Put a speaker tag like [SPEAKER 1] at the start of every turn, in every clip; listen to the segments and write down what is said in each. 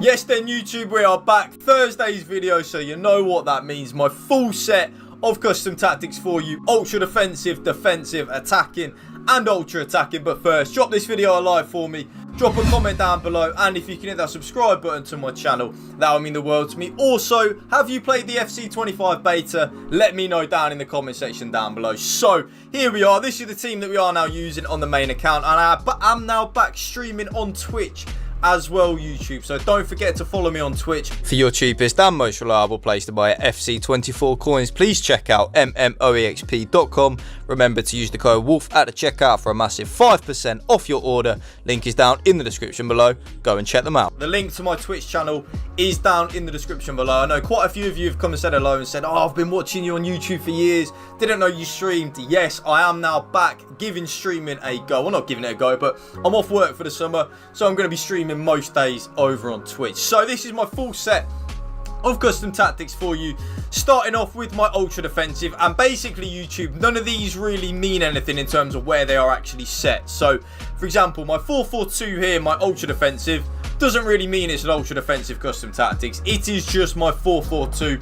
[SPEAKER 1] Yes then YouTube, we are back. Thursday's video, so you know what that means. My full set of custom tactics for you. Ultra defensive, defensive, attacking and ultra attacking. But first, drop this video a like for me. Drop a comment down below, and if you can hit that subscribe button to my channel, that would mean the world to me. Also, have you played the FC25 beta? Let me know down in the comment section down below. So, here we are. This is the team that we are now using on the main account, and I'm now back streaming on Twitch as well, YouTube, so don't forget to follow me on Twitch. For your cheapest and most reliable place to buy FC24 coins, please check out mmoexp.com. Remember to use the code WOLF at the checkout for a massive 5% off your order. Link is down in the description below. Go and check them out. The link to my Twitch channel is down in the description below. I know quite a few of you have come and said hello and said, oh, I've been watching you on YouTube for years, didn't know you streamed. Yes, I am now back giving streaming a go. Well, not giving it a go, but I'm off work for the summer, so I'm going to be streaming most days over on Twitch. So this is my full set of custom tactics for you, starting off with my ultra defensive. And basically, YouTube, none of these really mean anything in terms of where they are actually set. So for example, my 4-4-2 here, my ultra defensive, doesn't really mean it's an ultra defensive custom tactics. It is just my 4-4-2,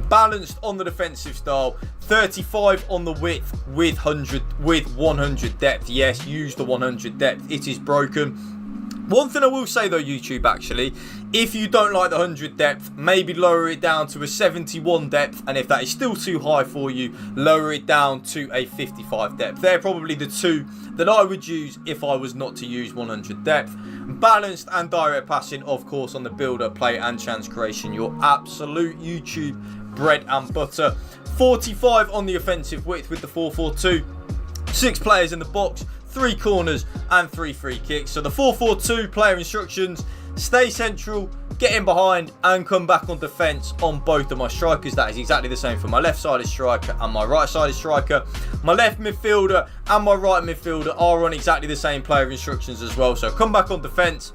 [SPEAKER 1] balanced on the defensive style, 35 on the width with 100 depth. Yes, use the 100 depth. It is broken. One thing I will say though, YouTube, actually, if you don't like the 100 depth, maybe lower it down to a 71 depth, and if that is still too high for you, lower it down to a 55 depth. They're probably the two that I would use if I was not to use 100 depth. Balanced and direct passing, of course, on the builder, play and chance creation. Your absolute YouTube bread and butter. 45 on the offensive width with the 4-4-2. 6 players in the box, 3 corners and 3 free kicks. So the 4-4-2 player instructions: stay central, get in behind and come back on defence on both of my strikers. That is exactly the same for my left-sided striker and my right-sided striker. My left midfielder and my right midfielder are on exactly the same player instructions as well. So come back on defence,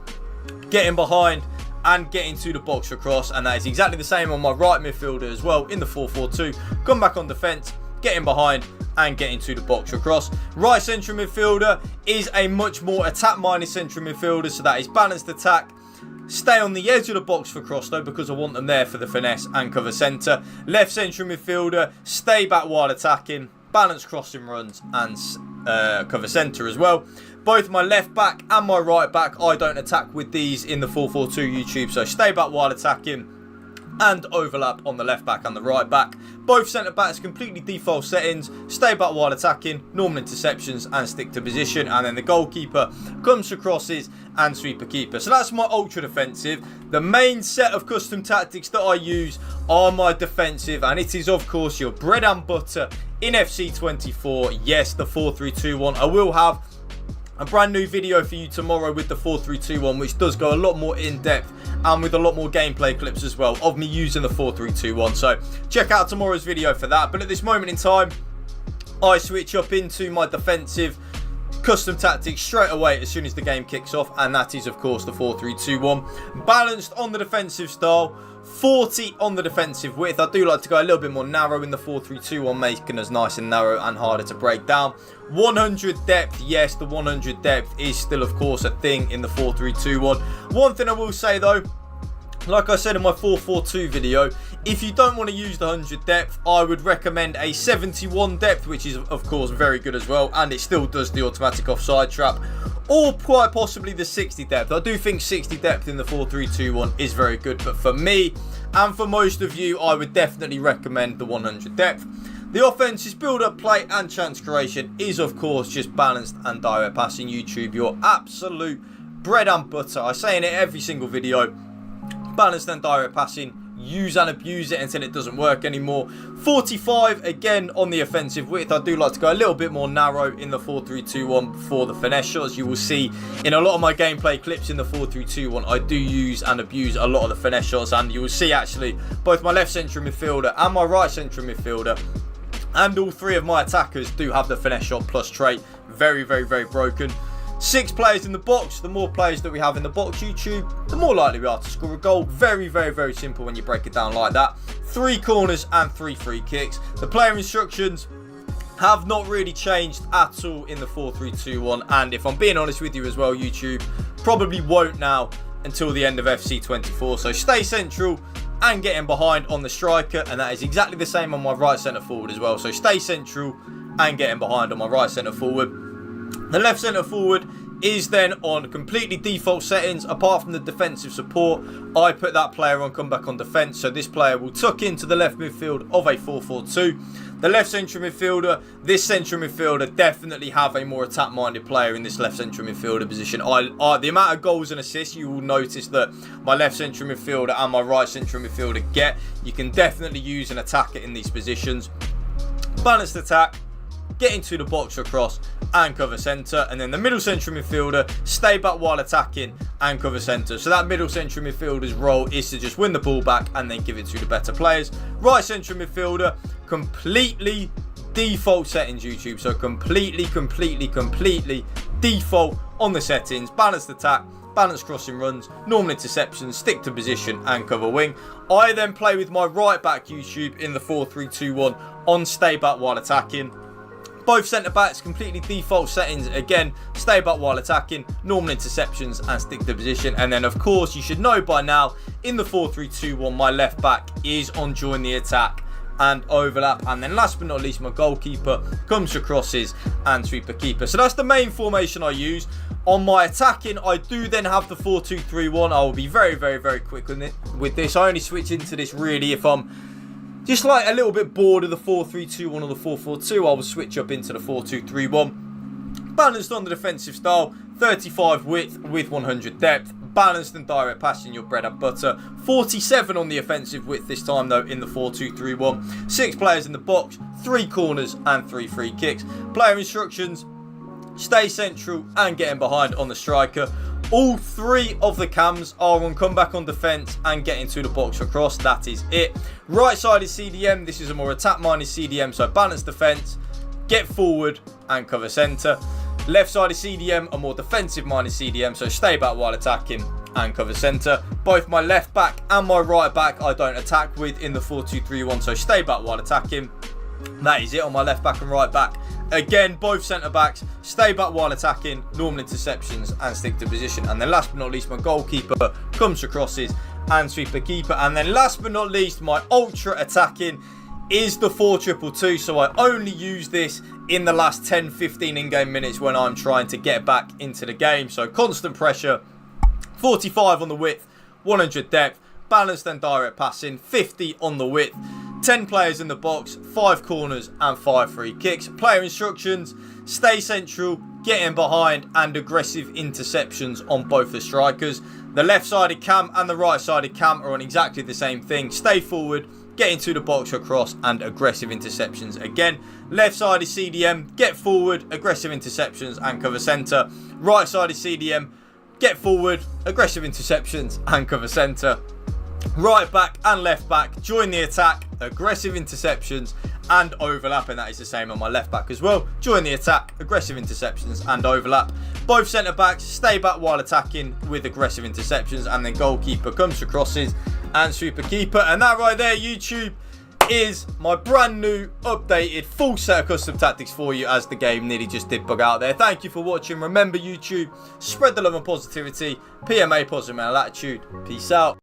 [SPEAKER 1] get in behind and get into the box for cross, and that is exactly the same on my right midfielder as well in the 4-4-2. Come back on defence, get in behind and get into the box across. Right central midfielder is a much more attack-minded central midfielder, so that is balanced attack. Stay on the edge of the box for cross though, because I want them there for the finesse and cover centre. Left central midfielder, stay back while attacking, balanced crossing runs and cover centre as well. Both my left back and my right back, I don't attack with these in the 4-4-2, YouTube, so stay back while attacking and overlap on the left back and the right back. Both centre backs completely default settings, stay back while attacking, normal interceptions and stick to position, and then the goalkeeper comes to crosses and sweeper keeper. So that's my ultra defensive. The main set of custom tactics that I use are my defensive, and it is of course your bread and butter in FC24. Yes, the 4-3-2-1. I will have a brand new video for you tomorrow with the 4-3-2-1, which does go a lot more in depth and with a lot more gameplay clips as well of me using the 4-3-2-1. So check out tomorrow's video for that. But at this moment in time, I switch up into my defensive custom tactics straight away as soon as the game kicks off, and that is of course the 4-3-2-1. Balanced on the defensive style, 40 on the defensive width. I do like to go a little bit more narrow in the 4-3-2-1, making us nice and narrow and harder to break down. 100 depth, yes, the 100 depth is still of course a thing in the 4-3-2-1. One thing I will say though, like I said in my 4-4-2 video, if you don't want to use the 100 depth, I would recommend a 71 depth, which is of course very good as well, and it still does the automatic offside trap, or quite possibly the 60 depth. I do think 60 depth in the 4-3-2-1 is very good, but for me and for most of you, I would definitely recommend the 100 depth. The offense is build up, play and chance creation is of course just balanced and direct passing, YouTube, your absolute bread and butter. I say in it every single video, balanced and direct passing, use and abuse it until it doesn't work anymore. 45 again on the offensive width. I do like to go a little bit more narrow in the 4-3-2-1 for the finesse shots. You will see in a lot of my gameplay clips in the 4-3-2-1, I do use and abuse a lot of the finesse shots, and you will see actually both my left central midfielder and my right central midfielder and all 3 of my attackers do have the finesse shot plus trait. Very, very, very broken. 6 players in the box. The more players that we have in the box, YouTube, the more likely we are to score a goal. Very, very, very simple when you break it down like that. 3 corners and 3 free kicks. The player instructions have not really changed at all in the 4-3-2-1, and if I'm being honest with you as well, YouTube, probably won't now until the end of FC24. So stay central and getting behind on the striker, and that is exactly the same on my right centre forward as well. So stay central and getting behind on my right centre forward. The left centre forward is then on completely default settings. Apart from the defensive support, I put that player on come back on defence, so this player will tuck into the left midfield of a 4-4-2. The left central midfielder, this central midfielder definitely have a more attack minded player in this left central midfielder position. The amount of goals and assists you will notice that my left central midfielder and my right central midfielder get, you can definitely use an attacker in these positions. Balanced attack, get into the box across and cover centre, and then the middle central midfielder stay back while attacking and cover centre. So that middle central midfielder's role is to just win the ball back and then give it to the better players. Right central midfielder, completely default settings, YouTube. So completely default on the settings. Balanced attack, balanced crossing runs, normal interceptions, stick to position and cover wing. I then play with my right back, YouTube, in the 4-3-2-1 on stay back while attacking. Both centre backs, completely default settings. Again, stay back while attacking, normal interceptions and stick to position. And then of course you should know by now, in the 4-3-2-1, my left back is on join the attack and overlap. And then last but not least, my goalkeeper comes to crosses and sweeper keeper. So that's the main formation I use. On my attacking, I do then have the 4-2-3-1. I will be very quick with this. I only switch into this really if I'm just like a little bit bored of the 4-3-2-1 or the 4-4-2. I will switch up into the 4-2-3-1. Balanced on the defensive style, 35 width with 100 depth. Balanced and direct passing, your bread and butter. 47 on the offensive width this time though in the 4-2-3-1. 6 players in the box, 3 corners and 3 free kicks. Player instructions, stay central and getting behind on the striker. All 3 of the cams are on come back on defence and get into the box across. That is it. Right side is CDM. This is a more attack minded CDM, so balanced defence, get forward and cover centre. Left side is CDM, a more defensive minded CDM, so stay back while attacking and cover centre. Both my left back and my right back I don't attack with in the 4-2-3-1, so stay back while attacking. That is it on my left back and right back. Again, both centre backs stay back while attacking, normal interceptions and stick to position. And then last but not least, my goalkeeper comes to crosses and sweeper keeper. And then last but not least, my ultra attacking is the 4-2-2-2. So I only use this in the last 10-15 in-game minutes when I'm trying to get back into the game. So constant pressure, 45 on the width, 100 depth, balanced and direct passing, 50 on the width. 10 players in the box, 5 corners and 5 free kicks. Player instructions, stay central, get in behind and aggressive interceptions on both the strikers. The left-sided cam and the right-sided cam are on exactly the same thing. Stay forward, get into the box across and aggressive interceptions again. Left-sided CDM, get forward, aggressive interceptions and cover centre. Right-sided CDM, get forward, aggressive interceptions and cover centre. Right back and left back join the attack, aggressive interceptions and overlap, and that is the same on my left back as well. Join the attack, aggressive interceptions and overlap. Both centre backs stay back while attacking with aggressive interceptions, and then goalkeeper comes to crosses and sweeper keeper. And that right there, YouTube, is my brand new updated full set of custom tactics for you, as the game nearly just did bug out there. Thank you for watching. Remember, YouTube, spread the love and positivity. PMA, positive mental attitude. Peace out.